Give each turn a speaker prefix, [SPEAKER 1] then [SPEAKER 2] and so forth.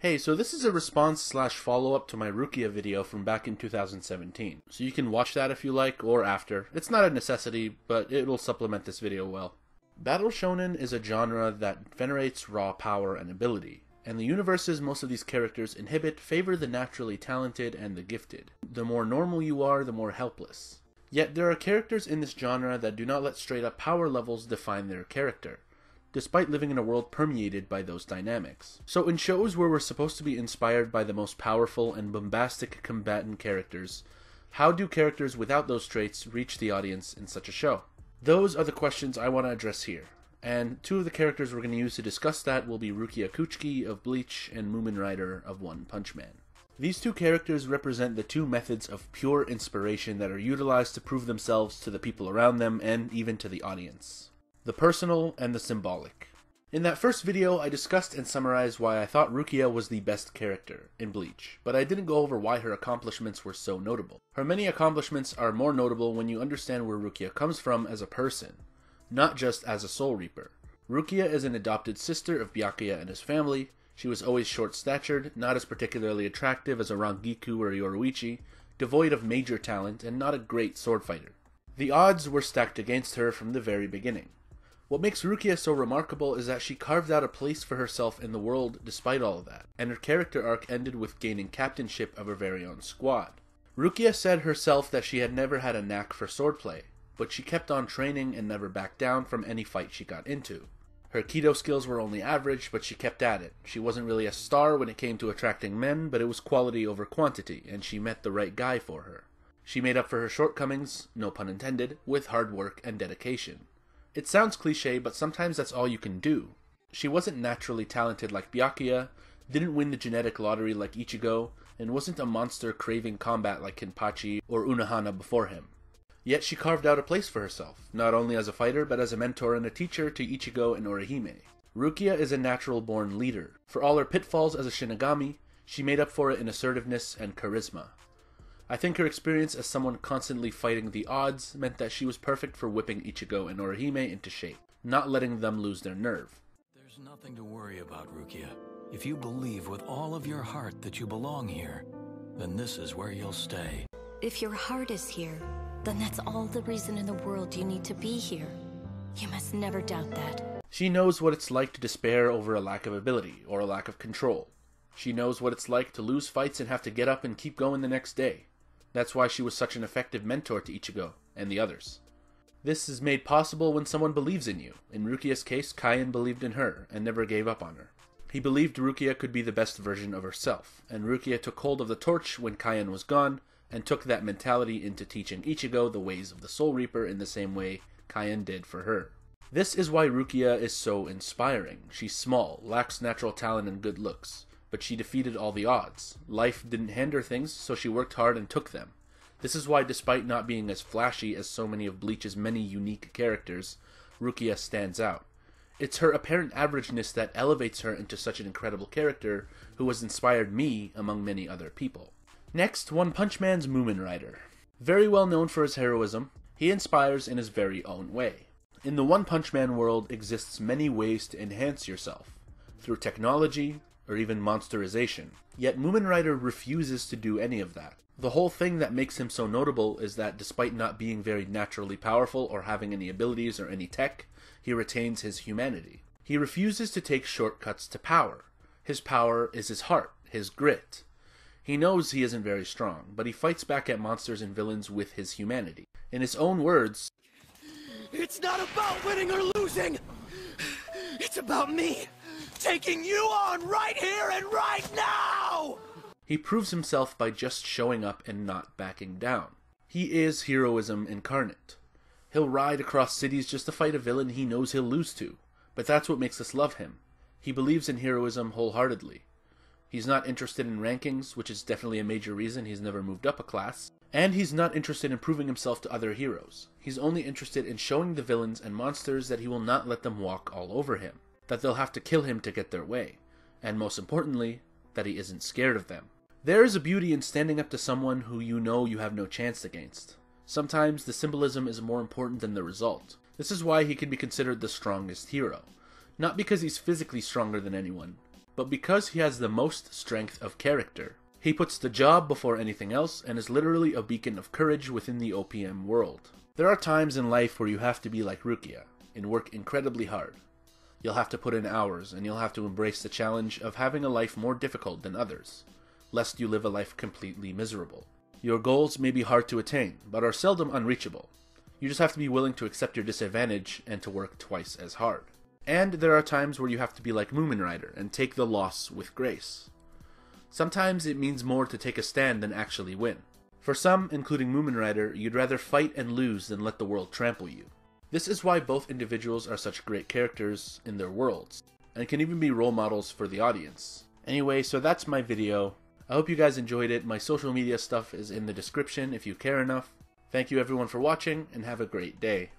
[SPEAKER 1] Hey, so this is a response slash follow-up to my Rukia video from back in 2017. So you can watch that if you like, or after. It's not a necessity, but it'll supplement this video well. Battle Shonen is a genre that venerates raw power and ability, and the universes most of these characters inhabit favor the naturally talented and the gifted. The more normal you are, the more helpless. Yet there are characters in this genre that do not let straight-up power levels define their character, despite living in a world permeated by those dynamics. So in shows where we're supposed to be inspired by the most powerful and bombastic combatant characters, how do characters without those traits reach the audience in such a show? Those are the questions I want to address here, and two of the characters we're going to use to discuss that will be Rukia HOOK-Chuki of Bleach and Mumen Rider of One Punch Man. These two characters represent the two methods of pure inspiration that are utilized to prove themselves to the people around them and even to the audience. The personal and the symbolic. In that first video, I discussed and summarized why I thought Rukia was the best character in Bleach, but I didn't go over why her accomplishments were so notable. Her many accomplishments are more notable when you understand where Rukia comes from as a person, not just as a Soul Reaper. Rukia is an adopted sister of Byakuya and his family. She was always short-statured, not as particularly attractive as a Rangiku or Yoruichi, devoid of major talent, and not a great sword fighter. The odds were stacked against her from the very beginning. What makes Rukia so remarkable is that she carved out a place for herself in the world despite all of that, and her character arc ended with gaining captainship of her very own squad. Rukia said herself that she had never had a knack for swordplay, but she kept on training and never backed down from any fight she got into. Her Kido skills were only average, but she kept at it. She wasn't really a star when it came to attracting men, but it was quality over quantity, and she met the right guy for her. She made up for her shortcomings, no pun intended, with hard work and dedication. It sounds cliche, but sometimes that's all you can do. She wasn't naturally talented like Byakuya, didn't win the genetic lottery like Ichigo, and wasn't a monster craving combat like Kenpachi or Unohana before him. Yet she carved out a place for herself, not only as a fighter but as a mentor and a teacher to Ichigo and Orihime. Rukia is a natural-born leader. For all her pitfalls as a Shinigami, she made up for it in assertiveness and charisma. I think her experience as someone constantly fighting the odds meant that she was perfect for whipping Ichigo and Orihime into shape, not letting them lose their nerve.
[SPEAKER 2] There's nothing to worry about, Rukia. If you believe with all of your heart that you belong here, then this is where you'll stay.
[SPEAKER 3] If your heart is here, then that's all the reason in the world you need to be here. You must never doubt that.
[SPEAKER 1] She knows what it's like to despair over a lack of ability or a lack of control. She knows what it's like to lose fights and have to get up and keep going the next day. That's why she was such an effective mentor to Ichigo and the others. This is made possible when someone believes in you. In Rukia's case, Kaien believed in her and never gave up on her. He believed Rukia could be the best version of herself, and Rukia took hold of the torch when Kaien was gone, and took that mentality into teaching Ichigo the ways of the Soul Reaper in the same way Kaien did for her. This is why Rukia is so inspiring. She's small, lacks natural talent and good looks, but she defeated all the odds. Life didn't hand her things, so she worked hard and took them. This is why, despite not being as flashy as so many of Bleach's many unique characters, Rukia stands out. It's her apparent averageness that elevates her into such an incredible character who has inspired me among many other people. Next, One Punch Man's Mumen Rider. Very well known for his heroism, he inspires in his very own way. In the One Punch Man world exists many ways to enhance yourself, through technology or even monsterization. Yet Mumen Rider refuses to do any of that. The whole thing that makes him so notable is that despite not being very naturally powerful or having any abilities or any tech, he retains his humanity. He refuses to take shortcuts to power. His power is his heart, his grit. He knows he isn't very strong, but he fights back at monsters and villains with his humanity. In his own words,
[SPEAKER 4] "It's not about winning or losing! It's about me taking you on right here and right now!"
[SPEAKER 1] He proves himself by just showing up and not backing down. He is heroism incarnate. He'll ride across cities just to fight a villain he knows he'll lose to, but that's what makes us love him. He believes in heroism wholeheartedly. He's not interested in rankings, which is definitely a major reason he's never moved up a class, and he's not interested in proving himself to other heroes. He's only interested in showing the villains and monsters that he will not let them walk all over him, that they'll have to kill him to get their way, and most importantly, that he isn't scared of them. There is a beauty in standing up to someone who you know you have no chance against. Sometimes the symbolism is more important than the result. This is why he can be considered the strongest hero. Not because he's physically stronger than anyone, but because he has the most strength of character. He puts the job before anything else and is literally a beacon of courage within the OPM world. There are times in life where you have to be like Rukia and work incredibly hard. You'll have to put in hours and you'll have to embrace the challenge of having a life more difficult than others, lest you live a life completely miserable. Your goals may be hard to attain, but are seldom unreachable. You just have to be willing to accept your disadvantage and to work twice as hard. And there are times where you have to be like Mumen Rider and take the loss with grace. Sometimes it means more to take a stand than actually win. For some, including Mumen Rider, you'd rather fight and lose than let the world trample you. This is why both individuals are such great characters in their worlds, and can even be role models for the audience. Anyway, so that's my video. I hope you guys enjoyed it. My social media stuff is in the description if you care enough. Thank you everyone for watching, and have a great day.